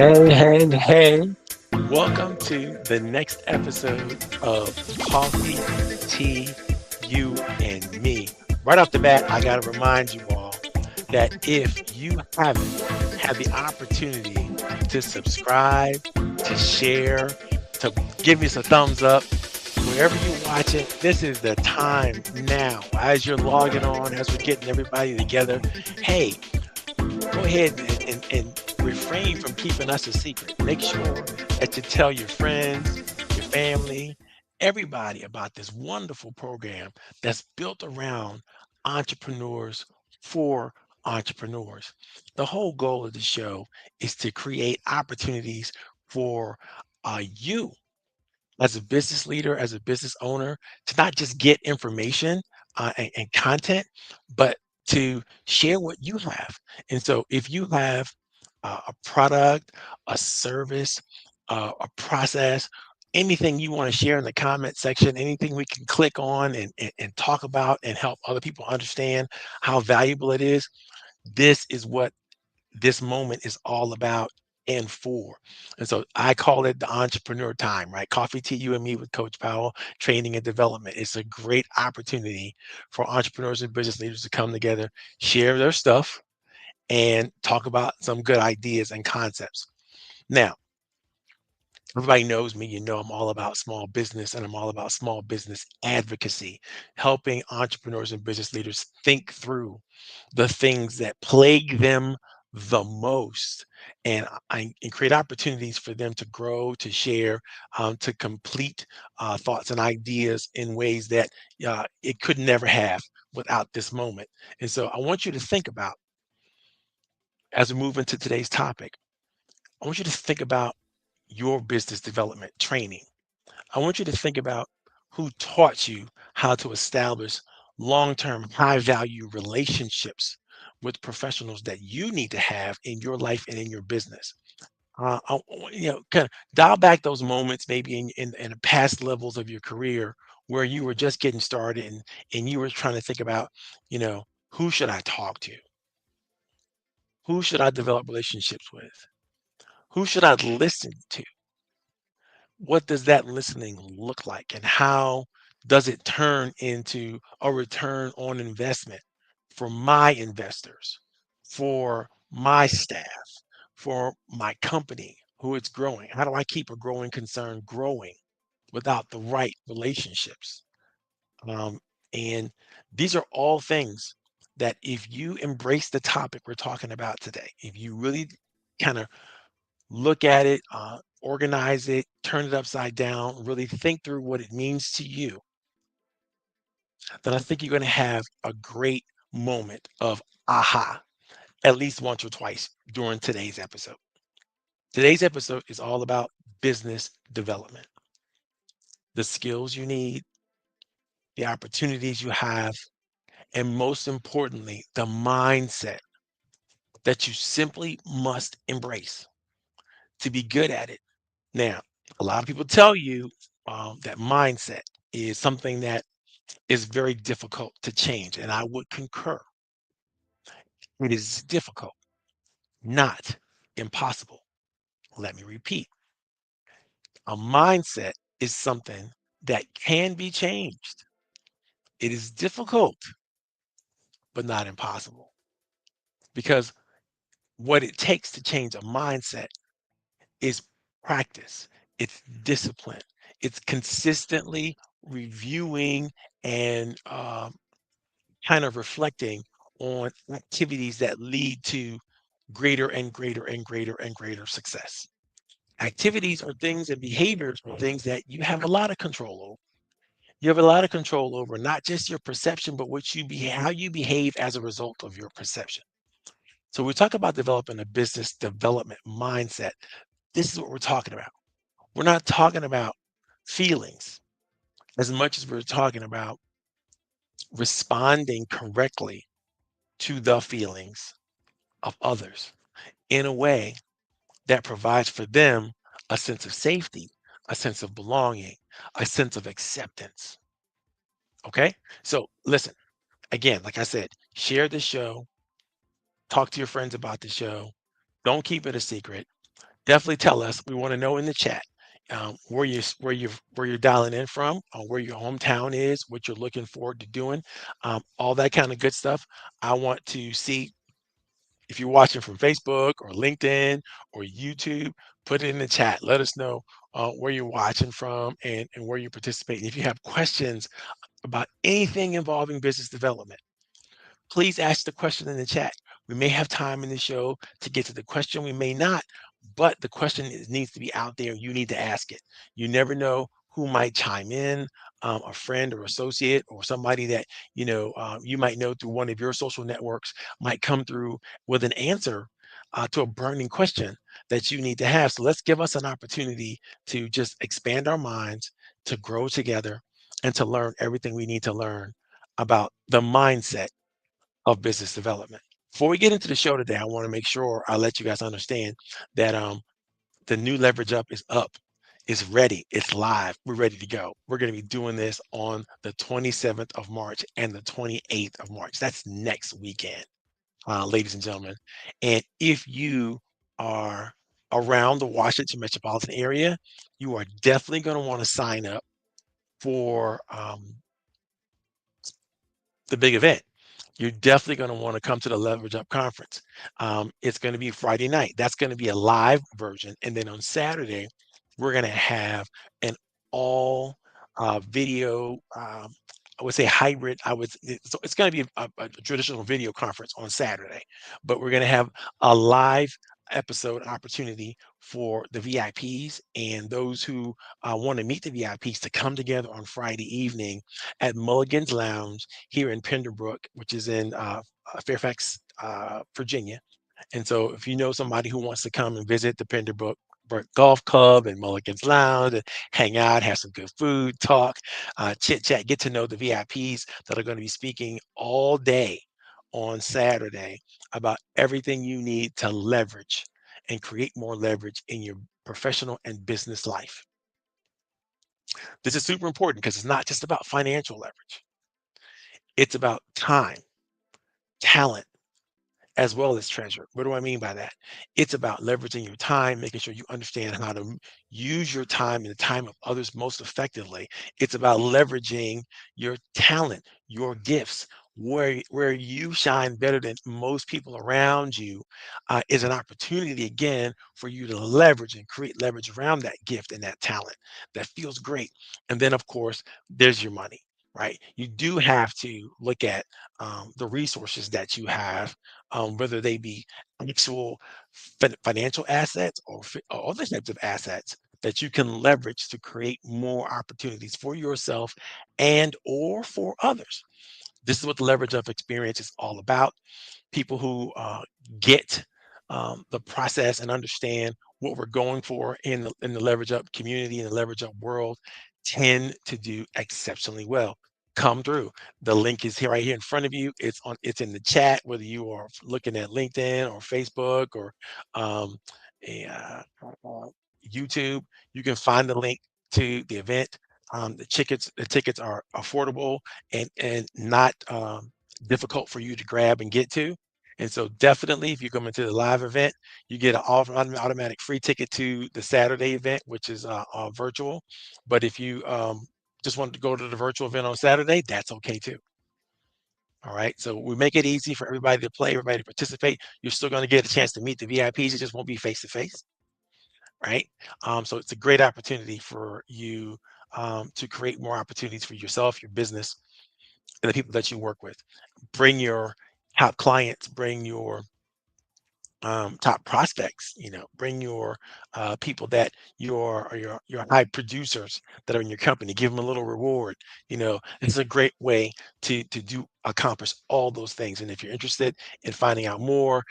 Hey. Welcome to the next episode of Coffee, Tea, You, and Me. Right off the bat, I got to remind you all that if you haven't had the opportunity to subscribe, to share, to give me some thumbs up, wherever you watch it, this is the time now. As you're logging on, as we're getting everybody together, hey, go ahead and refrain from keeping us a secret. Make sure that you tell your friends, your family, everybody about this wonderful program that's built around entrepreneurs for entrepreneurs. The whole goal of the show is to create opportunities for you as a business leader, as a business owner, to not just get information and content, but to share what you have. And so, if you have a product, a service, a process, anything you want to share in the comment section, anything we can click on and talk about and help other people understand how valuable it is, this is what this moment is all about and for. And so I call it the entrepreneur time, right? Coffee, tea, you and me with Coach Powell, training and development. It's a great opportunity for entrepreneurs and business leaders to come together, share their stuff, and talk about some good ideas and concepts. Now, everybody knows me, you know I'm all about small business and I'm all about small business advocacy, helping entrepreneurs and business leaders think through the things that plague them the most and create opportunities for them to grow, to share, to complete thoughts and ideas in ways that it could never have without this moment. And so I want you to think about, as we move into today's topic, I want you to think about your business development training. I want you to think about who taught you how to establish long-term, high-value relationships with professionals that you need to have in your life and in your business. Kind of dial back those moments, maybe in the past levels of your career where you were just getting started and you were trying to think about, who should I talk to? Who should I develop relationships with? Who should I listen to? What does that listening look like and how does it turn into a return on investment for my investors, for my staff, for my company who it's growing? How do I keep a growing concern growing without the right relationships? And these are all things that if you embrace the topic we're talking about today, if you really kind of look at it, organize it, turn it upside down, really think through what it means to you, then I think you're going to have a great moment of aha at least once or twice during today's episode. Today's episode is all about business development, the skills you need, the opportunities you have, and most importantly, the mindset that you simply must embrace to be good at it. Now, a lot of people tell you that mindset is something that is very difficult to change, and I would concur. It is difficult, not impossible. Let me repeat. A mindset is something that can be changed. It is difficult, but not impossible. Because what it takes to change a mindset is practice, it's discipline, it's consistently reviewing and kind of reflecting on activities that lead to greater and greater and greater and greater success. Activities are things and behaviors are things that you have a lot of control over. You have a lot of control over not just your perception, but how you behave as a result of your perception. So we talk about developing a business development mindset. This is what we're talking about. We're not talking about feelings as much as we're talking about responding correctly to the feelings of others in a way that provides for them a sense of safety, a sense of belonging, a sense of acceptance. Okay. So listen, again, like I said, share the show, talk to your friends about the show. Don't keep it a secret. Definitely tell us. We want to know in the chat where you're dialing in from, where your hometown is, what you're looking forward to doing, all that kind of good stuff. I want to see if you're watching from Facebook or LinkedIn or YouTube. Put it in the chat. Let us know where you're watching from and where you're participating. If you have questions about anything involving business development, please ask the question in the chat. We may have time in the show to get to the question, we may not, but the question needs to be out there. You need to ask it. You never know who might chime in, a friend or associate or somebody that you might know through one of your social networks might come through with an answer to a burning question that you need to have. So let's give us an opportunity to just expand our minds, to grow together, and to learn everything we need to learn about the mindset of business development. Before we get into the show today, I want to make sure I let you guys understand that the new Leverage Up is up. It's ready. It's live. We're ready to go. We're going to be doing this on the 27th of March and the 28th of March. That's next weekend, ladies and gentlemen. And if you are around the Washington metropolitan area, you are definitely going to want to sign up for the big event. You're definitely going to want to come to the Leverage Up conference. It's going to be Friday night. That's going to be a live version. And then on Saturday, we're going to have an all video, I would say hybrid. So it's going to be a traditional video conference on Saturday, but we're going to have a live episode opportunity for the VIPs and those who want to meet the VIPs to come together on Friday evening at Mulligan's Lounge here in Penderbrook, which is in Fairfax, Virginia. And so if you know somebody who wants to come and visit the Penderbrook Golf Club and Mulligan's Lounge and hang out, have some good food, talk, chit chat, get to know the VIPs that are going to be speaking all day on Saturday about everything you need to leverage and create more leverage in your professional and business life. This is super important because it's not just about financial leverage. It's about time, talent, as well as treasure. What do I mean by that? It's about leveraging your time, making sure you understand how to use your time and the time of others most effectively. It's about leveraging your talent, your gifts. Where you shine better than most people around you is an opportunity again for you to leverage and create leverage around that gift and that talent. That feels great. And then, of course, there's your money, right? You do have to look at the resources that you have, whether they be actual financial assets or other types of assets that you can leverage to create more opportunities for yourself and or for others. This is what the Leverage Up experience is all about. People who get the process and understand what we're going for in the Leverage Up community, in the Leverage Up world, tend to do exceptionally well. Come through. The link is here, right here in front of you. It's in the chat, whether you are looking at LinkedIn or Facebook or um, a, YouTube. You can find the link to the event. The tickets are affordable and not difficult for you to grab and get to. And so definitely, if you come into the live event, you get an automatic free ticket to the Saturday event, which is virtual. But if you just wanted to go to the virtual event on Saturday, that's okay too. All right. So we make it easy for everybody to play, everybody to participate. You're still going to get a chance to meet the VIPs. It just won't be face to face. Right. So it's a great opportunity for you to create more opportunities for yourself, your business, and the people that you work with. Bring your top clients, bring your top prospects, bring your people that your high producers that are in your company, give them a little reward. It's a great way to do accomplish all those things. And if you're interested in finding out more,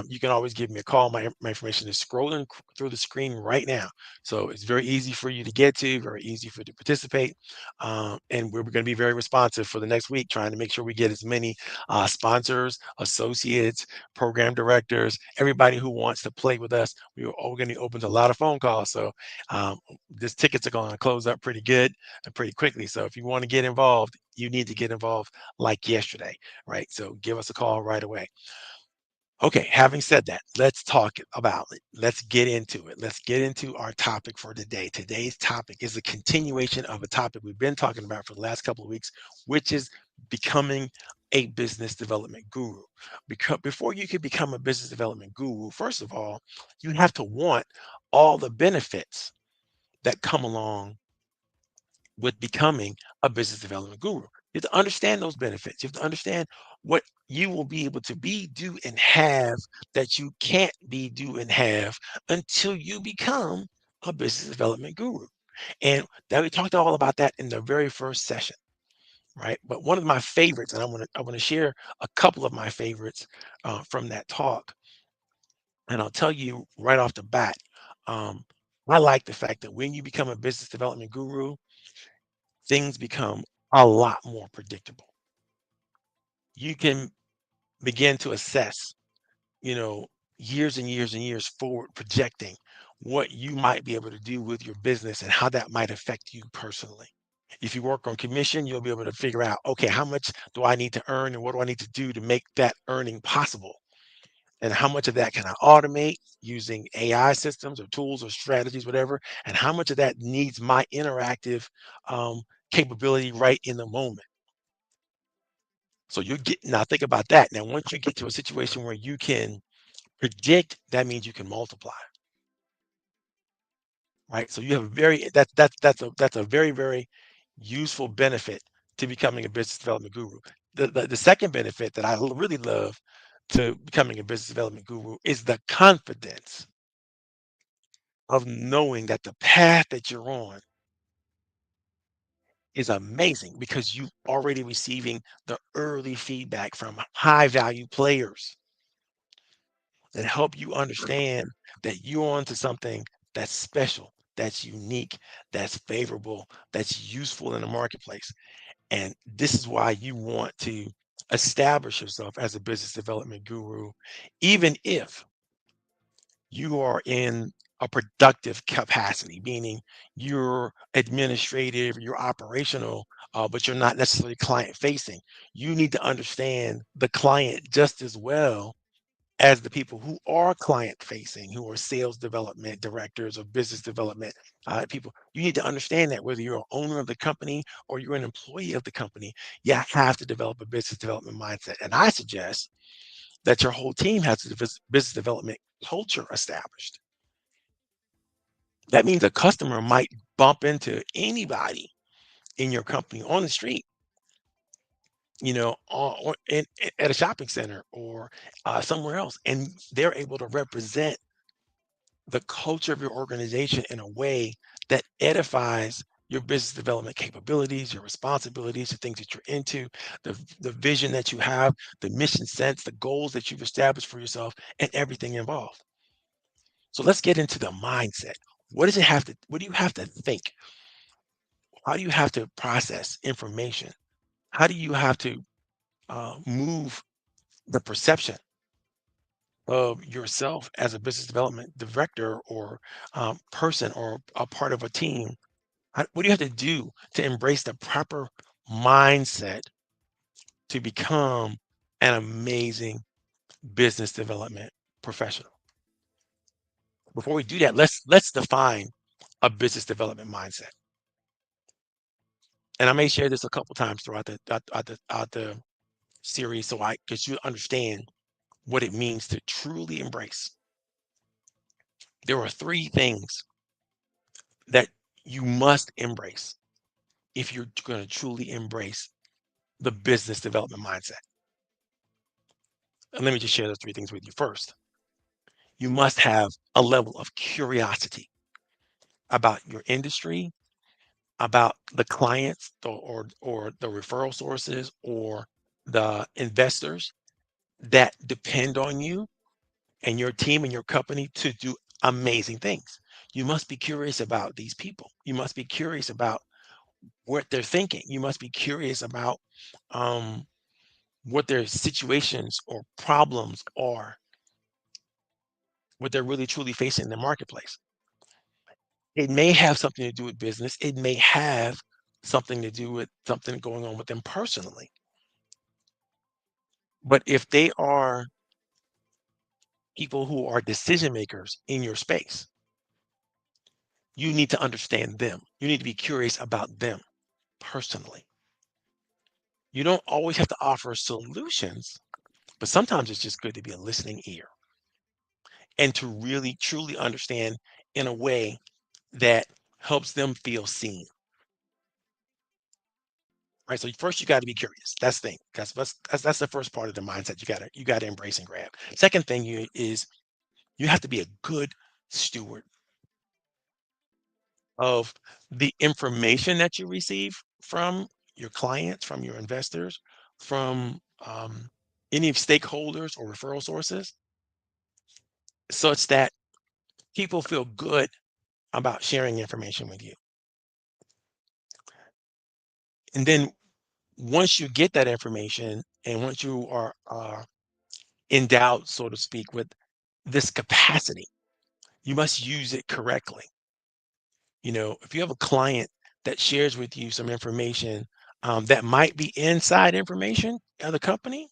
you can always give me a call. My information is scrolling through the screen right now, so it's very easy for you to get to, very easy for you to participate. And we're going to be very responsive for the next week, trying to make sure we get as many sponsors, associates, program directors, everybody who wants to play with us. We're all going to open to a lot of phone calls. So these tickets are going to close up pretty good and pretty quickly. So if you want to get involved, you need to get involved like yesterday, right? So give us a call right away. Okay, having said that, let's talk about it. Let's get into it. Let's get into our topic for today. Today's topic is a continuation of a topic we've been talking about for the last couple of weeks, which is becoming a business development guru. Because before you can become a business development guru, first of all, you have to want all the benefits that come along with becoming a business development guru. You have to understand those benefits. You have to understand what you will be able to be, do, and have that you can't be, do, and have until you become a business development guru. And that we talked all about that in the very first session, right? But one of my favorites, and I want to share a couple of my favorites from that talk, and I'll tell you right off the bat. Um, I like the fact that when you become a business development guru, things become a lot more predictable. You can begin to assess, you know, years and years and years forward, projecting what you might be able to do with your business and how that might affect you personally. If you work on commission, you'll be able to figure out, okay, how much do I need to earn and what do I need to do to make that earning possible? And how much of that can I automate using AI systems or tools or strategies, whatever? And how much of that needs my interactive capability right in the moment? So you get now think about that. Now, once you get to a situation where you can predict, that means you can multiply, right? So you have a very that's a very, very useful benefit to becoming a business development guru. The second benefit that really love to becoming a business development guru is the confidence of knowing that the path that you're on is amazing because you've already receiving the early feedback from high value players that help you understand that you're onto something that's special, that's unique, that's favorable, that's useful in the marketplace. And this is why you want to establish yourself as a business development guru, even if you are in a productive capacity, meaning you're administrative, you're operational, but you're not necessarily client facing. You need to understand the client just as well as the people who are client facing, who are sales development directors or business development people. You need to understand that whether you're an owner of the company or you're an employee of the company, you have to develop a business development mindset. And I suggest that your whole team has a business development culture established. That means a customer might bump into anybody in your company on the street, at a shopping center or somewhere else, and they're able to represent the culture of your organization in a way that edifies your business development capabilities, your responsibilities, the things that you're into, the vision that you have, the mission sense, the goals that you've established for yourself, and everything involved. So let's get into the mindset. What do you have to think? How do you have to process information? How do you have to move the perception of yourself as a business development director or person or a part of a team? What do you have to do to embrace the proper mindset to become an amazing business development professional? Before we do that, let's define a business development mindset. And I may share this a couple times throughout the series so I because you understand what it means to truly embrace. There are three things that you must embrace if you're going to truly embrace the business development mindset. And let me just share those three things with you. First, you must have a level of curiosity about your industry, about the clients or the referral sources or the investors that depend on you and your team and your company to do amazing things. You must be curious about these people. You must be curious about what they're thinking. You must be curious about um, what their situations or problems are, what they're really truly facing in the marketplace. It may have something to do with business. It may have something to do with something going on with them personally. But if they are people who are decision makers in your space. You need to understand them. You need to be curious about them personally. You don't always have to offer solutions, but sometimes it's just good to be a listening ear and to really truly understand in a way that helps them feel seen. Right. So first you got to be curious. That's the thing. That's the first part of the mindset you gotta embrace and grab. Second thing is you have to be a good steward of the information that you receive from your clients, from your investors, from any stakeholders or referral sources, such that people feel good about sharing information with you. And then once you get that information and once you are endowed, so to speak, with this capacity, you must use it correctly. If you have a client that shares with you some information that might be inside information of the company,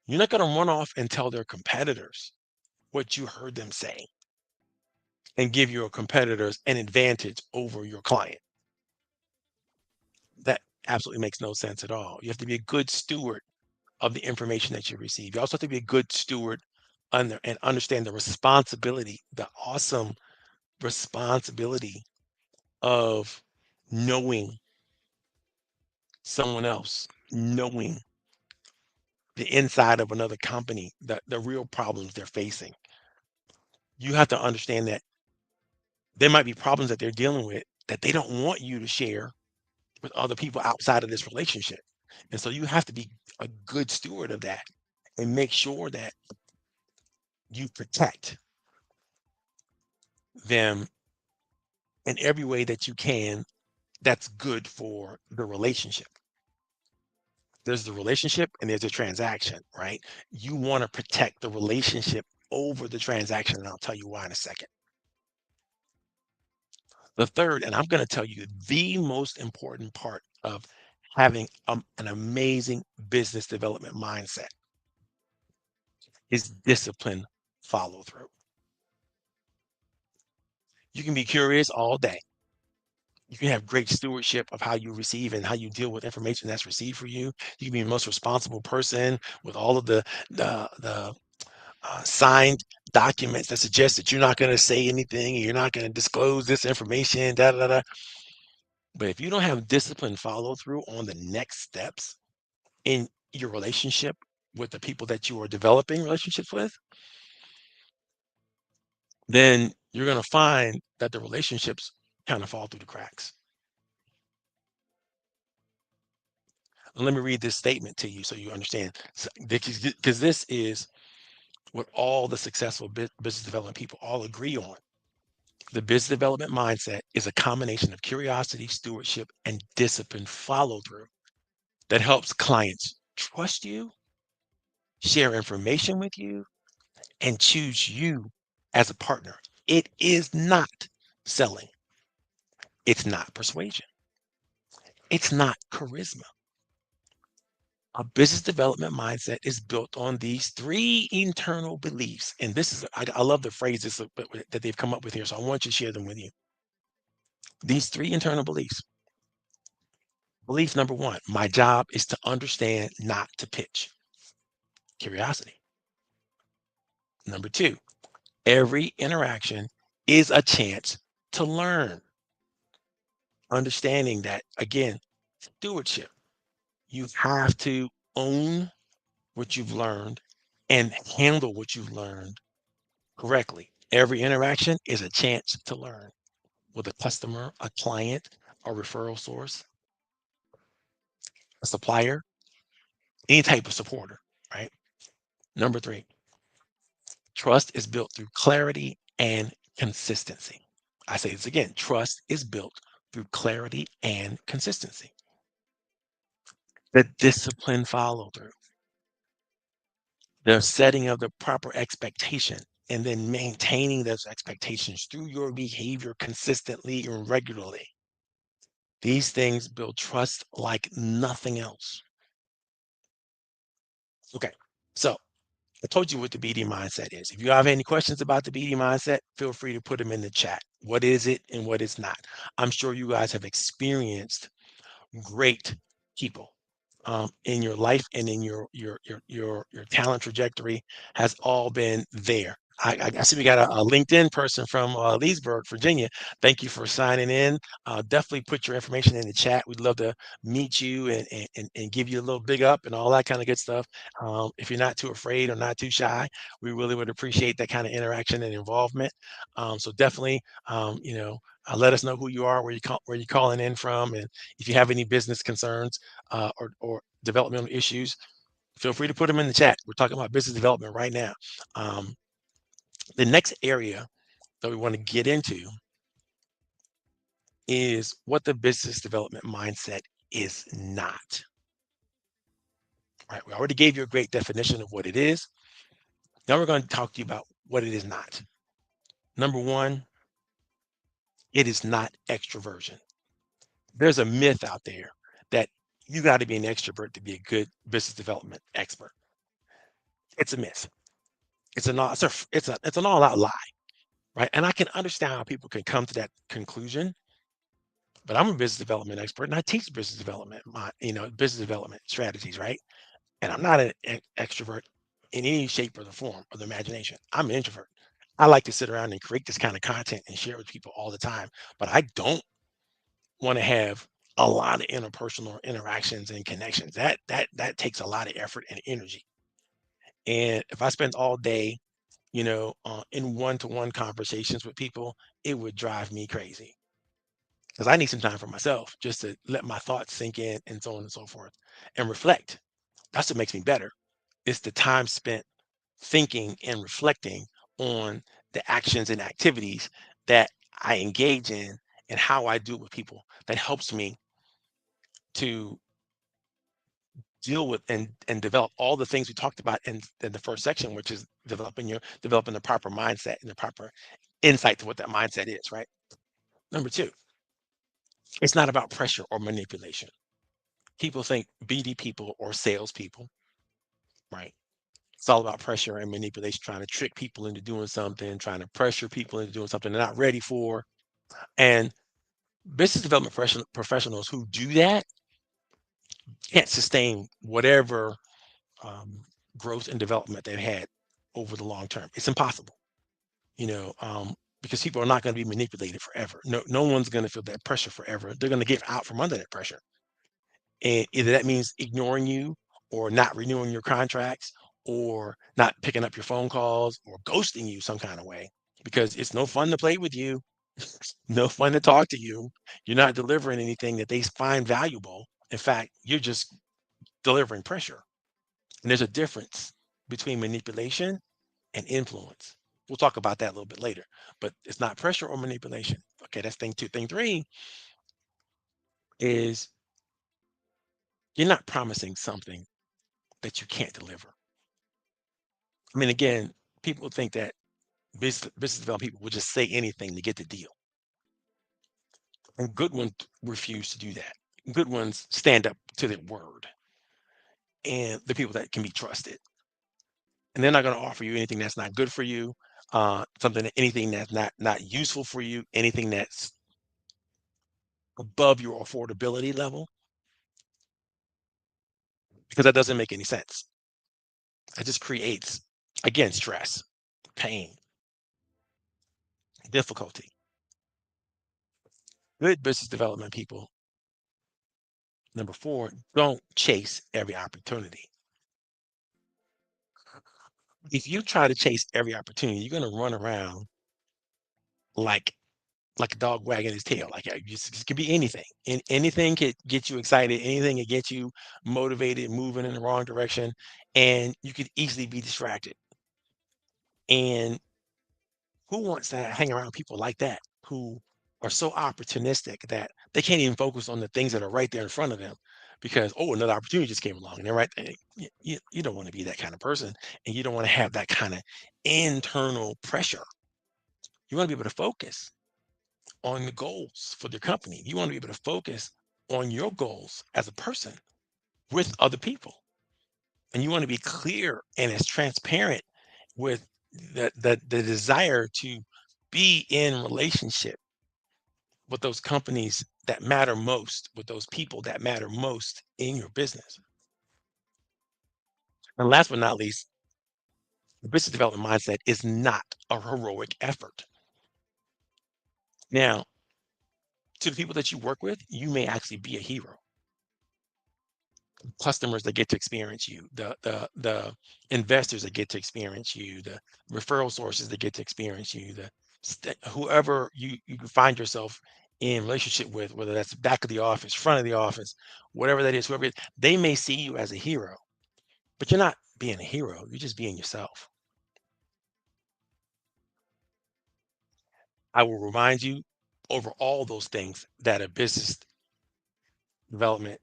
you're not going to run off and tell their competitors what you heard them say and give your competitors an advantage over your client. That absolutely makes no sense at all. You have to be a good steward of the information that you receive. You also have to be a good steward and understand the responsibility, the awesome responsibility of knowing someone else, knowing the inside of another company, the real problems they're facing. You have to understand that there might be problems that they're dealing with that they don't want you to share with other people outside of this relationship. And so you have to be a good steward of that and make sure that you protect them in every way that you can that's good for the relationship. There's the relationship and there's a transaction, right? You want to protect the relationship over the transaction, and I'll tell you why in a second. The third, and I'm going to tell you the most important part of having an amazing business development mindset is discipline follow through. You can be curious all day. You can have great stewardship of how you receive and how you deal with information that's received for you. You can be the most responsible person with all of the signed documents that suggest that you're not going to say anything and you're not going to disclose this information. Da da da. But if you don't have discipline follow through on the next steps in your relationship with the people that you are developing relationships with, then you're going to find that the relationships kind of fall through the cracks. And let me read this statement to you so you understand. Because this is what all the successful business development people all agree on. The business development mindset is a combination of curiosity, stewardship, and discipline follow through that helps clients trust you, share information with you, and choose you as a partner. It is not selling, it's not persuasion, it's not charisma. A business development mindset is built on these three internal beliefs. And this is, I love the phrases that they've come up with here. So I want you to share them with you. These three internal beliefs. Belief number one, my job is to understand, not to pitch. Curiosity. Number two, every interaction is a chance to learn. Understanding that, again, stewardship. You have to own what you've learned and handle what you've learned correctly. Every interaction is a chance to learn with a customer, a client, a referral source, a supplier, any type of supporter, right? Number three, trust is built through clarity and consistency. I say this again, trust is built through clarity and consistency. The discipline follow through, the setting of the proper expectation, and then maintaining those expectations through your behavior consistently and regularly. These things build trust like nothing else. Okay, so I told you what the BD mindset is. If you have any questions about the BD mindset, feel free to put them in the chat. What is it and what is not? I'm sure you guys have experienced great people in your life and in your talent trajectory has all been there. I see we got a LinkedIn person from Leesburg, Virginia. Thank you for signing in. Definitely put your information in the chat. We'd love to meet you and give you a little big up and all that kind of good stuff. If you're not too afraid or not too shy, we really would appreciate that kind of interaction and involvement. So definitely, let us know who you are, where you're calling in from, and if you have any business concerns or developmental issues, feel free to put them in the chat. We're talking about business development right now. Um, the next area that we want to get into is what the business development mindset is not. Right? We already gave you a great definition of what it is. Now we're going to talk to you about what it is not. Number one, it is not extroversion. There's a myth out there that you got to be an extrovert to be a good business development expert. It's a myth. It's an all out lie, right? And I can understand how people can come to that conclusion, but I'm a business development expert and I teach business development, business development strategies, right? And I'm not an extrovert in any shape or the form of the imagination. I'm an introvert. I like to sit around and create this kind of content and share with people all the time, but I don't want to have a lot of interpersonal interactions and connections. That takes a lot of effort and energy. And if I spend all day in one-to-one conversations with people, it would drive me crazy because I need some time for myself just to let my thoughts sink in and so on and so forth and reflect. That's what makes me better. It's the time spent thinking and reflecting on the actions and activities that I engage in and how I do it with people that helps me to deal with and develop all the things we talked about in the first section, which is developing the proper mindset and the proper insight to what that mindset is, right? Number two, it's not about pressure or manipulation. People think BD people or salespeople, right? It's all about pressure and manipulation, trying to trick people into doing something, trying to pressure people into doing something they're not ready for. And business development professionals who do that can't sustain whatever um, growth and development they've had over the long term. It's impossible, because people are not going to be manipulated forever. No one's going to feel that pressure forever. They're going to get out from under that pressure. And either that means ignoring you or not renewing your contracts or not picking up your phone calls or ghosting you some kind of way because it's no fun to play with you, no fun to talk to you. You're not delivering anything that they find valuable. In fact, you're just delivering pressure. And there's a difference between manipulation and influence. We'll talk about that a little bit later, but it's not pressure or manipulation. Okay, that's thing two. Thing three is you're not promising something that you can't deliver. I mean, again, people think that business development people will just say anything to get the deal. And good ones refuse to do that. Good ones stand up to their word and the people that can be trusted. And they're not going to offer you anything that's not good for you, anything that's not useful for you, anything that's above your affordability level, because that doesn't make any sense. It just creates, again, stress, pain, difficulty. Good business development people, number four, don't chase every opportunity. If you try to chase every opportunity, you're going to run around like like a dog wagging his tail. Like it could be anything. And anything could get you excited. Anything could get you motivated, moving in the wrong direction, and you could easily be distracted. And who wants to hang around people like that who are so opportunistic that they can't even focus on the things that are right there in front of them because another opportunity just came along and they're right there. You don't want to be that kind of person and you don't want to have that kind of internal pressure. You want to be able to focus on the goals for the company. You want to be able to focus on your goals as a person with other people. And you want to be clear and as transparent with the desire to be in relationship with those companies that matter most, with those people that matter most in your business. And last but not least, the business development mindset is not a heroic effort. Now, to the people that you work with, you may actually be a hero. Customers that get to experience you, the investors that get to experience you, the referral sources that get to experience you, whoever you can find yourself in relationship with, whether that's back of the office, front of the office, whatever that is, whoever it is, they may see you as a hero, but you're not being a hero. You're just being yourself. I will remind you over all those things that a business development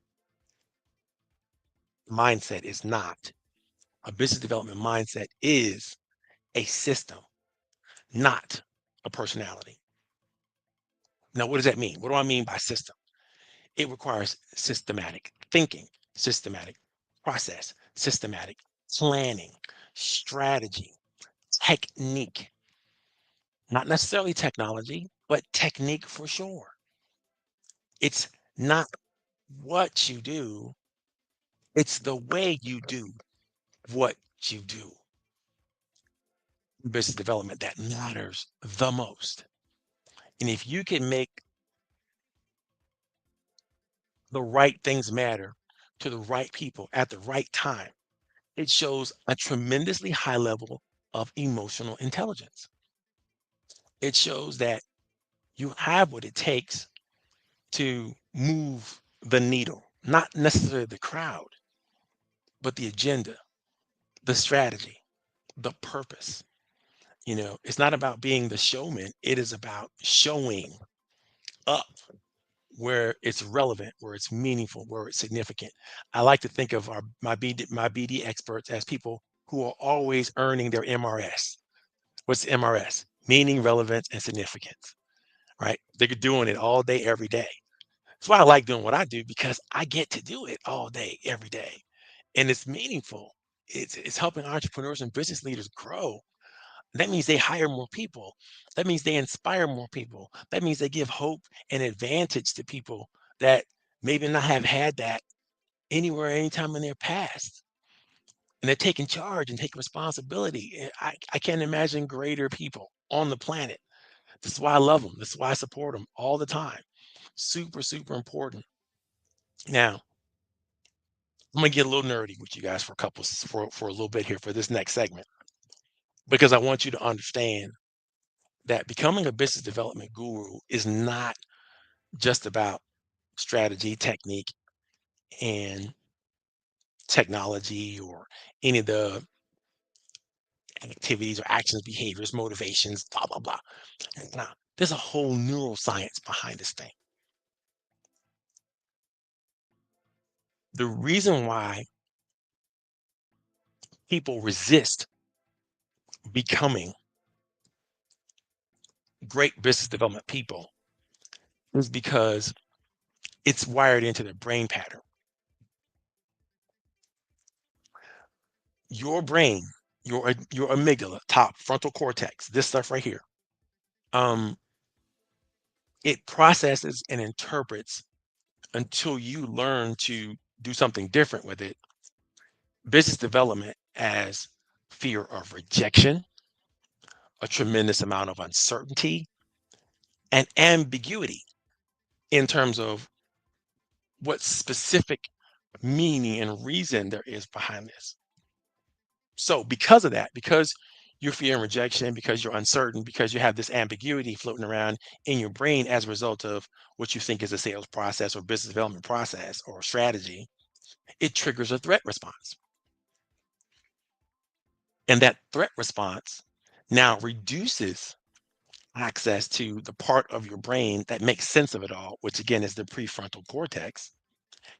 mindset is not. A business development mindset is a system, not a personality. Now, what does that mean? What do I mean by system? It requires systematic thinking, systematic process, systematic planning, strategy, technique, not necessarily technology, but technique for sure. It's not what you do, it's the way you do what you do. Business development that matters the most. And if you can make the right things matter to the right people at the right time, it shows a tremendously high level of emotional intelligence. It shows that you have what it takes to move the needle, not necessarily the crowd, but the agenda, the strategy, the purpose. It's not about being the showman, it is about showing up where it's relevant, where it's meaningful, where it's significant. I like to think of my BD experts as people who are always earning their MRS. What's MRS? Meaning, relevance, and significance, right? They're doing it all day, every day. That's why I like doing what I do because I get to do it all day, every day. And it's meaningful. It's helping entrepreneurs and business leaders grow. That means they hire more people. That means they inspire more people. That means they give hope and advantage to people that maybe not have had that anywhere, anytime in their past. And they're taking charge and taking responsibility. And I can't imagine greater people on the planet. This is why I love them. This is why I support them all the time. Super, super important. Now, I'm gonna get a little nerdy with you guys for a little bit here for this next segment because I want you to understand that becoming a business development guru is not just about strategy, technique, and technology or any of the activities or actions, behaviors, motivations, blah, blah, blah. Now, there's a whole neuroscience behind this thing. The reason why people resist becoming great business development people is because it's wired into their brain pattern. Your brain, your amygdala, top frontal cortex, this stuff right here, um, it processes and interprets until you learn to do something different with it. Business development as fear of rejection, a tremendous amount of uncertainty, and ambiguity in terms of what specific meaning and reason there is behind this. So, because of that, because you're fearing rejection, because you're uncertain, because you have this ambiguity floating around in your brain as a result of what you think is a sales process or business development process or strategy, it triggers a threat response. And that threat response now reduces access to the part of your brain that makes sense of it all, which again is the prefrontal cortex,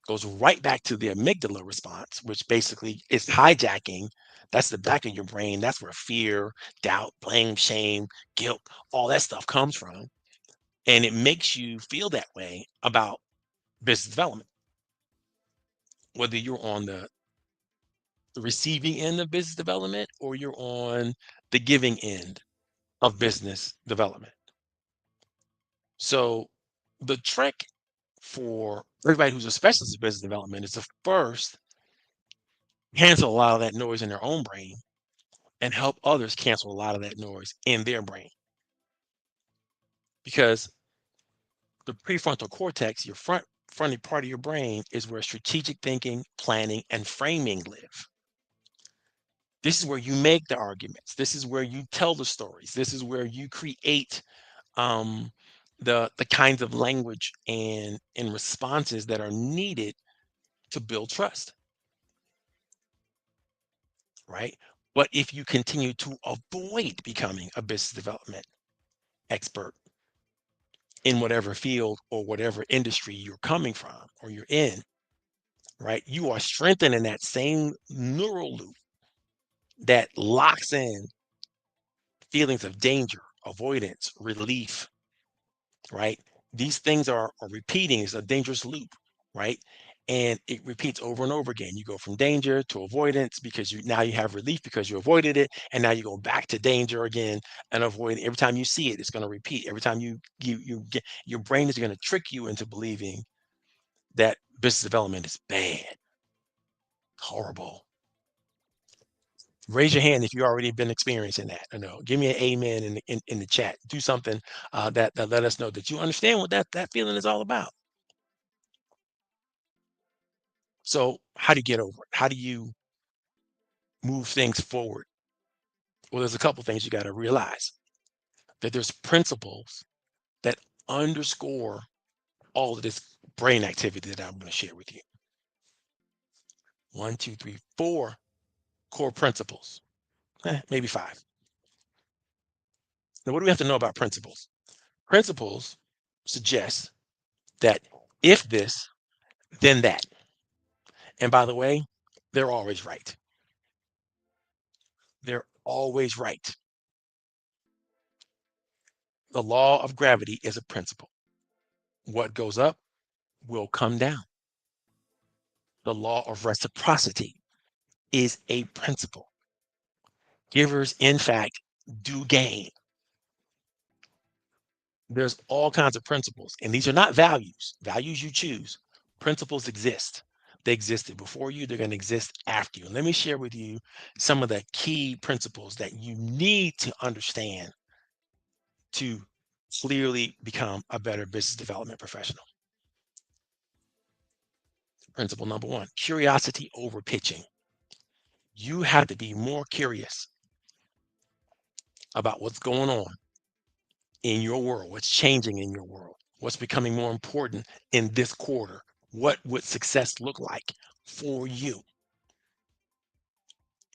goes right back to the amygdala response, which basically is hijacking. That's the back of your brain. That's where fear, doubt, blame, shame, guilt, all that stuff comes from. And it makes you feel that way about business development, whether you're on the the receiving end of business development, or you're on the giving end of business development. So the trick for everybody who's a specialist in business development is to first cancel a lot of that noise in their own brain and help others cancel a lot of that noise in their brain. Because the prefrontal cortex, your fronty part of your brain, is where strategic thinking, planning, and framing live. This is where you make the arguments. This is where you tell the stories. This is where you create um, the kinds of language and responses that are needed to build trust, right? But if you continue to avoid becoming a business development expert in whatever field or whatever industry you're coming from or you're in, right, you are strengthening that same neural loop that locks in feelings of danger, avoidance, relief, right? These things are repeating. It's a dangerous loop, right? And it repeats over and over again. You go from danger to avoidance because you have relief because you avoided it, and now you go back to danger again and avoid. Every time you see it, it's going to repeat. Every time you get, your brain is going to trick you into believing that business development is bad, horrible. Raise your hand if you already been experiencing that. I know. Give me an amen in the chat. Do something that let us know that you understand what that feeling is all about. So how do you get over it? How do you move things forward? Well, there's a couple things you got to realize that there's principles that underscore all of this brain activity that I'm going to share with you. 1, 2, 3, 4 core principles, maybe 5. Now, what do we have to know about principles? Principles suggest that if this, then that. And by the way, they're always right. They're always right. The law of gravity is a principle. What goes up will come down. The law of reciprocity is a principle. Givers, in fact, do gain. There's all kinds of principles, and these are not values. Values you choose. Principles exist. They existed before you, they're going to exist after you. And let me share with you some of the key principles that you need to understand to clearly become a better business development professional. Principle number 1, curiosity over pitching. You have to be more curious about what's going on in your world, what's changing in your world, what's becoming more important in this quarter. What would success look like for you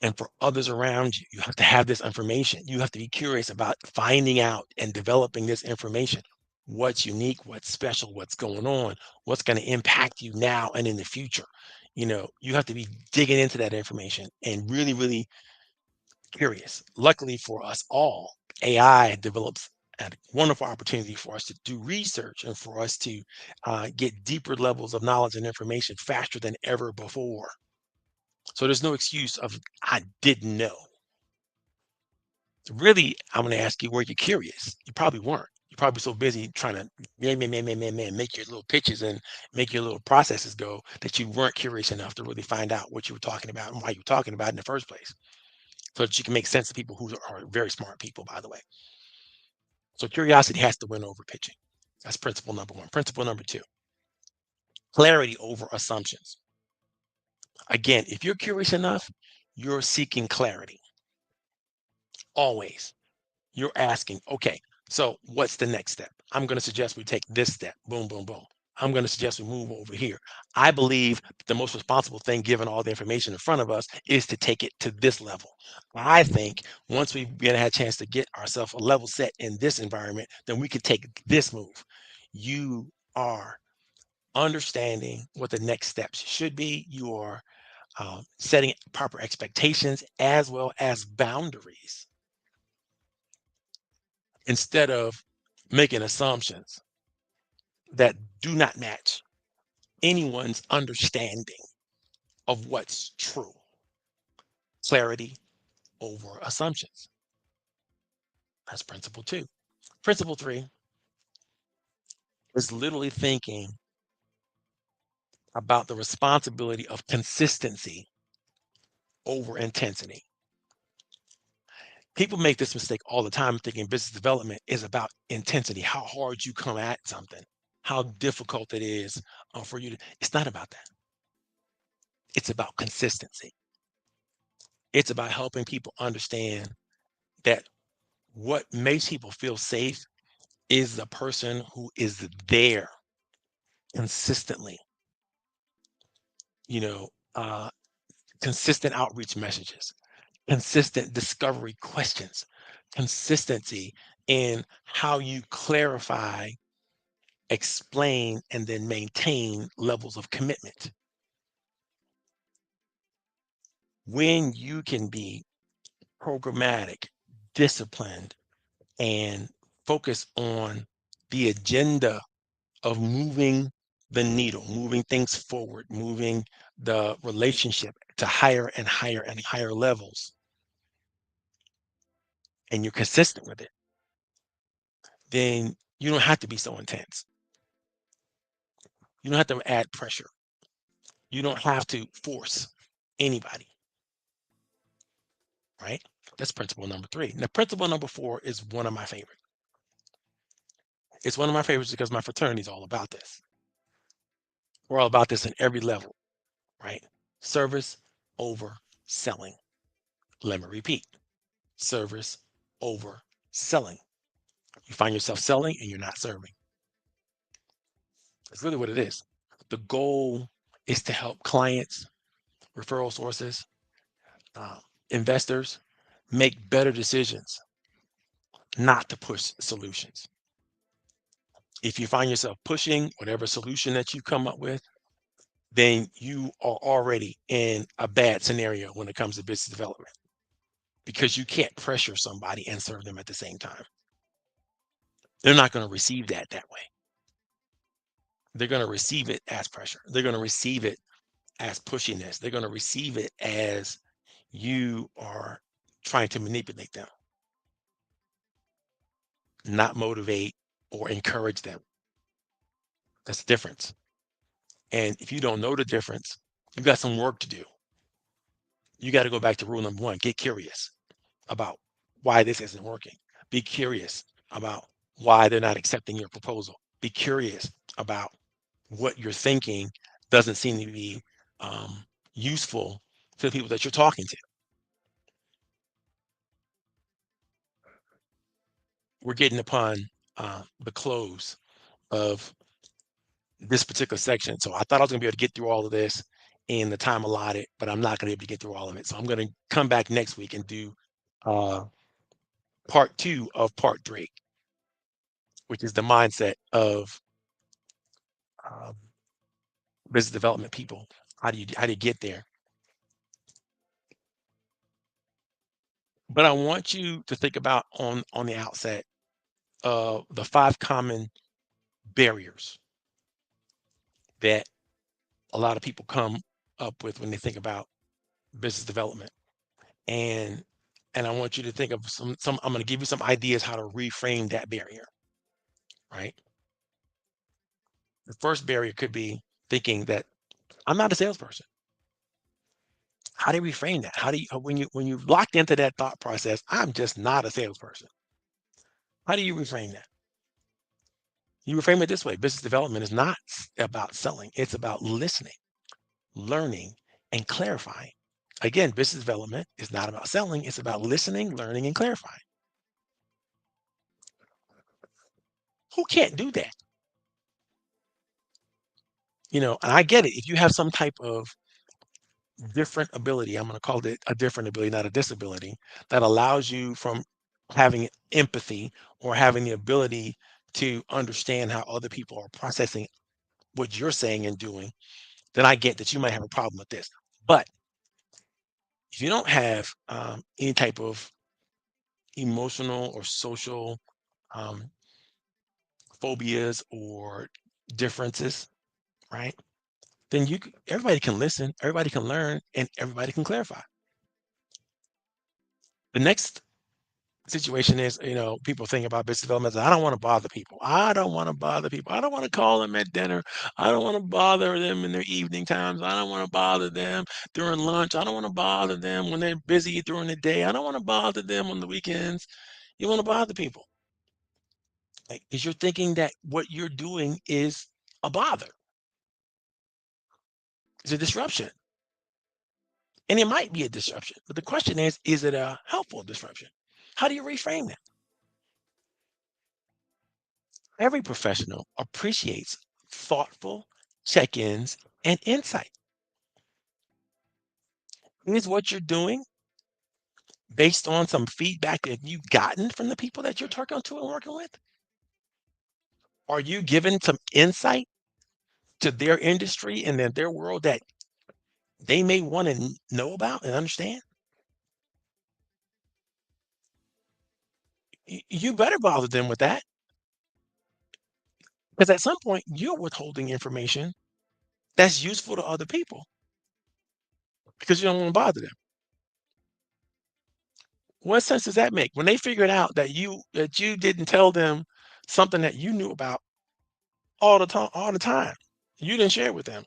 and for others around you? You have to have this information. You have to be curious about finding out and developing this information. What's unique, what's special, what's going on, what's going to impact you now and in the future. You have to be digging into that information and really, really curious. Luckily for us all, AI develops a wonderful opportunity for us to do research and for us to get deeper levels of knowledge and information faster than ever before. So there's no excuse of I didn't know. Really, I'm going to ask you, were you curious? You probably weren't. You're probably so busy trying to make your little pitches and make your little processes go that you weren't curious enough to really find out what you were talking about and why you were talking about it in the first place, so that you can make sense to people who are very smart people, by the way. So curiosity has to win over pitching. That's principle number 1. Principle number 2, clarity over assumptions. Again, if you're curious enough, you're seeking clarity. Always. You're asking, okay, so what's the next step? I'm going to suggest we take this step. Boom, boom, boom. I'm going to suggest we move over here. I believe the most responsible thing, given all the information in front of us, is to take it to this level. I think once we've had a chance to get ourselves a level set in this environment, then we can take this move. You are understanding what the next steps should be. You are setting proper expectations as well as boundaries instead of making assumptions that do not match anyone's understanding of what's true. Clarity over assumptions. That's principle two. Principle three is literally thinking about the responsibility of consistency over intensity. People make this mistake all the time, thinking business development is about intensity, how hard you come at something, how difficult it is for you to. It's not about that. It's about consistency. It's about helping people understand that what makes people feel safe is the person who is there consistently, you know, uh, consistent outreach messages, consistent discovery questions, consistency in how you clarify, explain, and then maintain levels of commitment. When you can be programmatic, disciplined, and focus on the agenda of moving the needle, moving things forward, moving the relationship to higher and higher and higher levels, and you're consistent with it, then you don't have to be so intense. You don't have to add pressure. You don't have to force anybody, right? That's principle number three. Now, principle number four is one of my favorite. It's one of my favorites because my fraternity is all about this. We're all about this in every level, right? Service over selling. Let me repeat. Service over selling. You find yourself selling and you're not serving. That's really what it is. The goal is to help clients, referral sources, uh, investors make better decisions, not to push solutions. If you find yourself pushing whatever solution that you come up with, then you are already in a bad scenario when it comes to business development because you can't pressure somebody and serve them at the same time. They're not going to receive that way. They're going to receive it as pressure. They're going to receive it as pushiness. They're going to receive it as you are trying to manipulate them, not motivate or encourage them. That's the difference. And if you don't know the difference, you've got some work to do. You got to go back to rule number one. Get curious about why this isn't working. Be curious about why they're not accepting your proposal. Be curious about what you're thinking doesn't seem to be um, useful to the people that you're talking to. We're getting upon the close of this particular section. So I thought I was going to be able to get through all of this in the time allotted, but I'm not going to be able to get through all of it. So I'm going to come back next week and do uh, part two of part three, which is the mindset of um, business development people. How do you get there? But I want you to think about on the outset the five common barriers that a lot of people come up with when they think about business development. And and I want you to think of some I'm going to give you some ideas how to reframe that barrier, right? The first barrier could be thinking that I'm not a salesperson. How do you reframe that? How do you when you locked into that thought process, I'm just not a salesperson. How do you reframe that? You reframe it this way: business development is not about selling, it's about listening, learning, and clarifying. Again, business development is not about selling, it's about listening, learning, and clarifying. Who can't do that? And I get it. If you have some type of different ability, I'm going to call it a different ability, not a disability, that allows you from having empathy or having the ability to understand how other people are processing what you're saying and doing, then I get that you might have a problem with this. But if you don't have any type of emotional or social um, phobias or differences, right? Then everybody can listen, everybody can learn, and everybody can clarify. The next situation is, people think about business development. I don't want to bother people. I don't want to bother people. I don't want to call them at dinner. I don't want to bother them in their evening times. I don't want to bother them during lunch. I don't want to bother them when they're busy during the day. I don't want to bother them on the weekends. You want to bother people. Like, because you're thinking that what you're doing is a bother. It's a disruption. And it might be a disruption. But the question is it a helpful disruption? How do you reframe that? Every professional appreciates thoughtful check-ins and insight. Is what you're doing based on some feedback that you've gotten from the people that you're talking to and working with? Are you giving some insight to their industry and their world that they may want to know about and understand? You better bother them with that, because at some point you're withholding information that's useful to other people because you don't want to bother them. What sense does that make? When they figured out that you didn't tell them something that you knew about all the time, you didn't share it with them.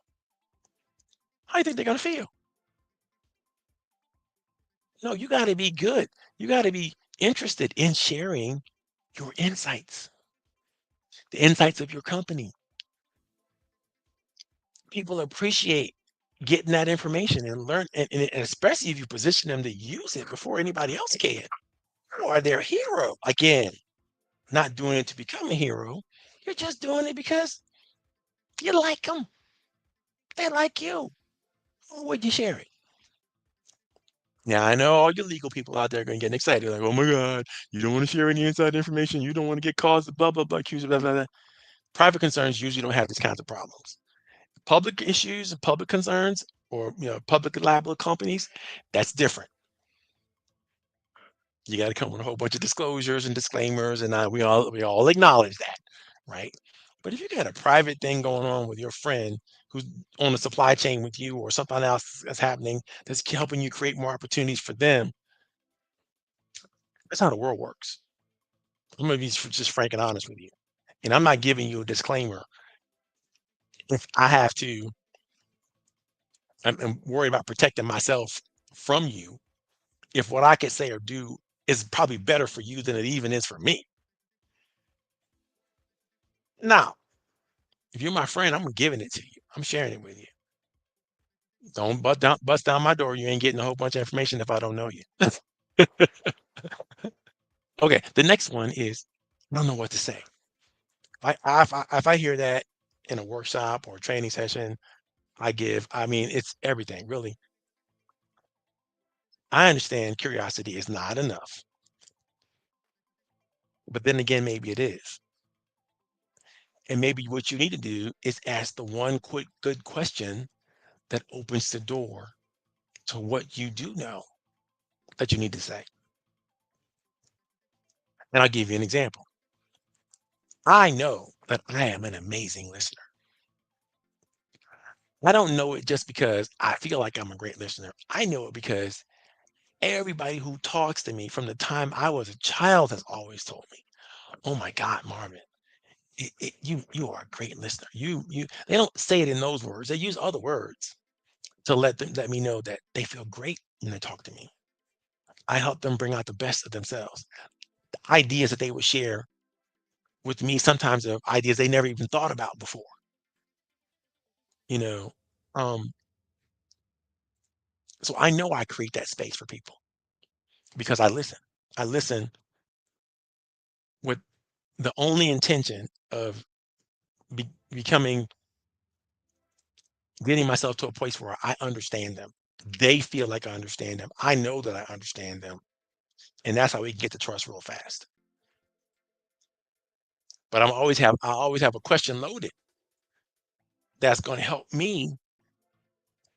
How do you think they're gonna feel? No, you gotta be good. You gotta be interested in sharing your insights, the insights of your company. People appreciate getting that information and learn, and especially if you position them to use it before anybody else can. You are their hero. Again, not doing it to become a hero. You're just doing it because you like them. They like you. Why would you share it? Now I know all you legal people out there are gonna get excited, like, "Oh my God, you don't want to share any inside information. You don't want to get caused blah blah blah accused blah blah blah." Private concerns usually don't have these kinds of problems. Public issues, public concerns, or public liable companies, that's different. You got to come with a whole bunch of disclosures and disclaimers, and we all acknowledge that, right? But if you got a private thing going on with your friend who's on the supply chain with you, or something else that's happening that's helping you create more opportunities for them, that's how the world works. I'm gonna be just frank and honest with you, and I'm not giving you a disclaimer if I have to. I'm worried about protecting myself from you. If what I could say or do is probably better for you than it even is for me. Now, if you're my friend, I'm giving it to you. I'm sharing it with you. Don't bust down my door. You ain't getting a whole bunch of information if I don't know you. Okay, the next one is I don't know what to say. If I hear that in a workshop or a training session I mean, it's everything really. I understand curiosity is not enough, but then again, maybe it is. And maybe what you need to do is ask the one quick good question that opens the door to what you do know that you need to say. And I'll give you an example. I know that I am an amazing listener. I don't know it just because I feel like I'm a great listener. I know it because everybody who talks to me from the time I was a child has always told me, "Oh my God, Marvin, you are a great listener." You They don't say it in those words. They use other words to let me know that they feel great when they talk to me. I help them bring out the best of themselves. The ideas that they would share with me sometimes are ideas they never even thought about before. You know, um, so I know I create that space for people because I listen. I listen with the only intention of becoming, getting myself to a place where I understand them. They feel like I understand them. I know that I understand them, and that's how we get to trust real fast. But I always have a question loaded that's going to help me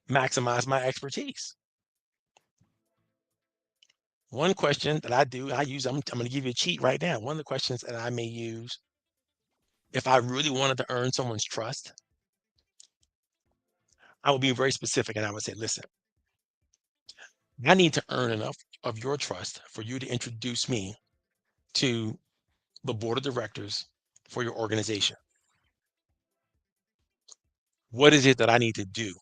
maximize my expertise. One question that I use, I'm going to give you a cheat right now. One of the questions that I may use if I really wanted to earn someone's trust, I would be very specific and I would say, listen, I need to earn enough. of your trust for you to introduce me to the board of directors for your organization? What is it that I need to do?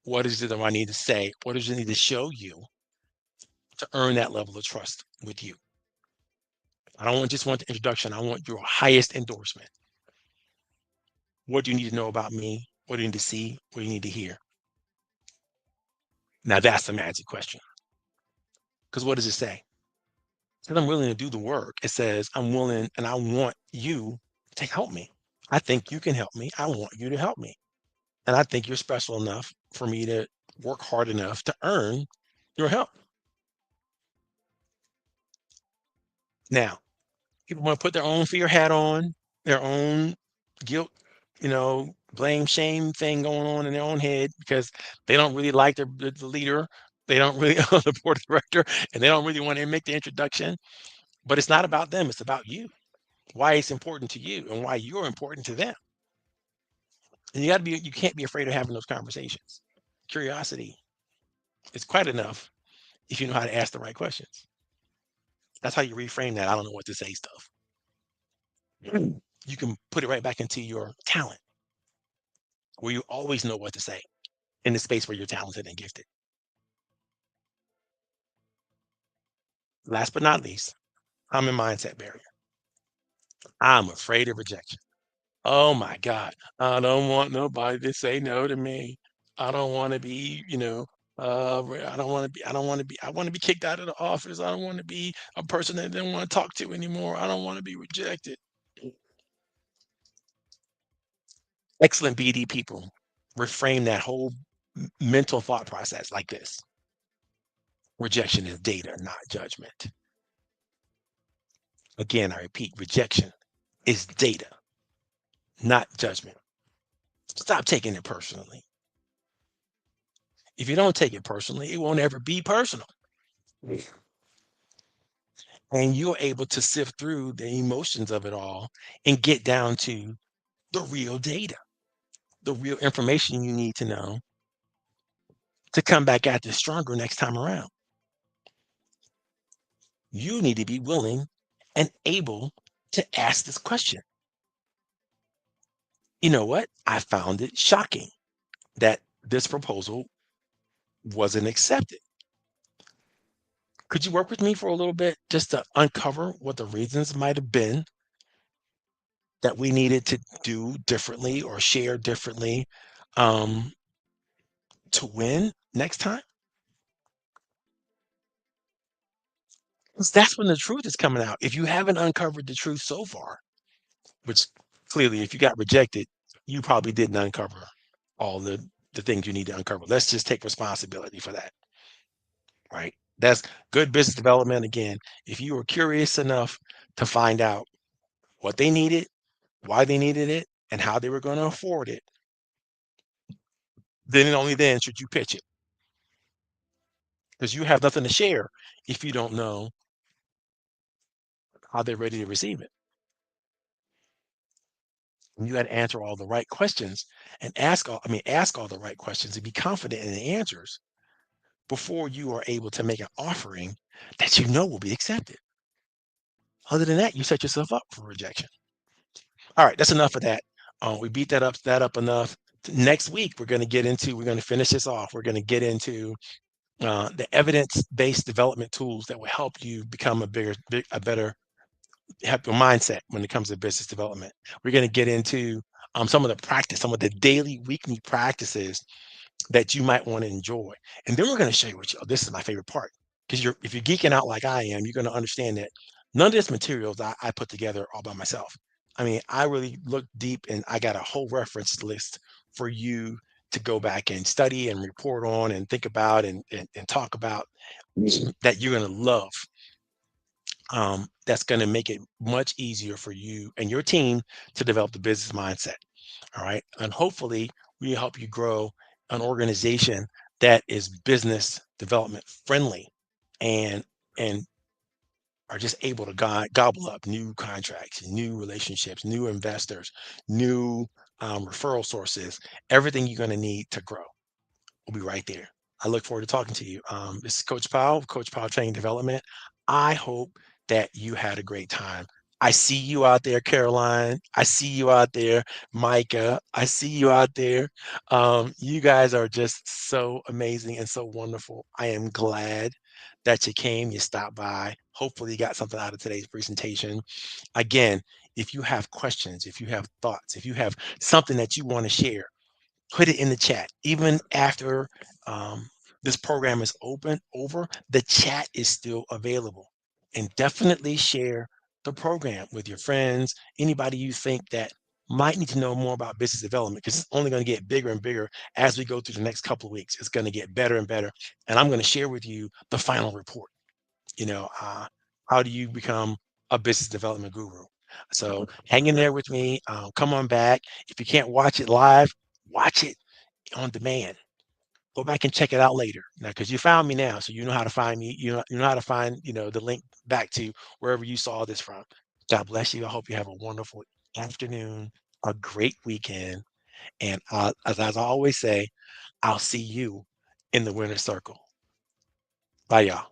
What is it that I need to say? What does it need to show you to earn that level of trust with you? I don't just want the introduction. I want your highest endorsement. What do you need to know about me? What do you need to see? What do you need to hear? Now that's the magic question. Because what does it say? Because I'm willing to do the work. It says I'm willing and I want you to help me. I think you can help me. I want you to help me. And I think you're special enough for me to work hard enough to earn your help. Now, people want to put their own fear hat on, their own guilt, blame, shame thing going on in their own head because they don't really like the leader. They don't really the board of director, and they don't really want to make the introduction. But it's not about them. It's about you. Why it's important to you and why you're important to them. And you can't be afraid of having those conversations. Curiosity is quite enough if you know how to ask the right questions. That's how you reframe that. I don't know what to say stuff. You can put it right back into your talent where you always know what to say in the space where you're talented and gifted. Last but not least, common mindset barrier. I'm afraid of rejection. Oh my God. I don't want nobody to say no to me. I don't want to be, I want to be kicked out of the office. I don't want to be a person that they don't want to talk to anymore. I don't want to be rejected. Excellent BD people reframe that whole mental thought process like this. Rejection is data, not judgment. Again, I repeat, rejection is data, not judgment. Stop taking it personally. If you don't take it personally, it won't ever be personal. And you're able to sift through the emotions of it all and get down to the real data, the real information you need to know to come back at this stronger next time around. You need to be willing and able to ask this question. You know what? I found it shocking that this proposal wasn't accepted. Could you work with me for a little bit just to uncover what the reasons might have been that we needed to do differently or share differently um, to win next time? 'Cause that's when the truth is coming out. If you haven't uncovered the truth so far, which clearly, if you got rejected, you probably didn't uncover all the things you need to uncover. Let's just take responsibility for that, right? That's good business development. Again, if you were curious enough to find out what they needed, why they needed it, and how they were going to afford it, then and only then should you pitch it because you have nothing to share if you don't know how they're ready to receive it. And you got to answer all the right questions and ask all the right questions and be confident in the answers before you are able to make an offering that you know will be accepted. Other than that, you set yourself up for rejection. All right, that's enough of that. We beat that up enough. Next week, we're going to finish this off. We're going to get into the evidence-based development tools that will help you become a better have your mindset when it comes to business development. We're going to get into some of the daily, weekly practices that you might want to enjoy. And then we're going to show you this is my favorite part. Because if you're geeking out like I am, you're going to understand that none of this materials I put together all by myself. I mean, I really looked deep and I got a whole reference list for you to go back and study and report on and think about and talk about that you're going to love. That's going to make it much easier for you and your team to develop the business mindset. All right. And hopefully we help you grow an organization that is business development friendly and and are just able to gobble up new contracts, new relationships, new investors, new referral sources, everything you're going to need to grow. We'll be right there. I look forward to talking to you. This is Coach Powell, Coach Powell Training Development. I hope that you had a great time. I see you out there, Caroline. I see you out there, Micah. I see you out there. You guys are just so amazing and so wonderful. I am glad that you came, you stopped by. Hopefully, you got something out of today's presentation. Again, if you have questions, if you have thoughts, if you have something that you want to share, put it in the chat. Even after um, this program is over, the chat is still available. And definitely share the program with your friends, anybody you think that might need to know more about business development, because it's only going to get bigger and bigger as we go through the next couple of weeks. It's going to get better and better. And I'm going to share with you the final report. You know, how do you become a business development guru? So hang in there with me. Come on back. If you can't watch it live, watch it on demand. Go back and check it out later. Now, because you found me now, so you know how to find me. You know how to find the link back to wherever you saw this from. God bless you. I hope you have a wonderful afternoon, a great weekend, and as I always say, I'll see you in the winner's circle. Bye, y'all.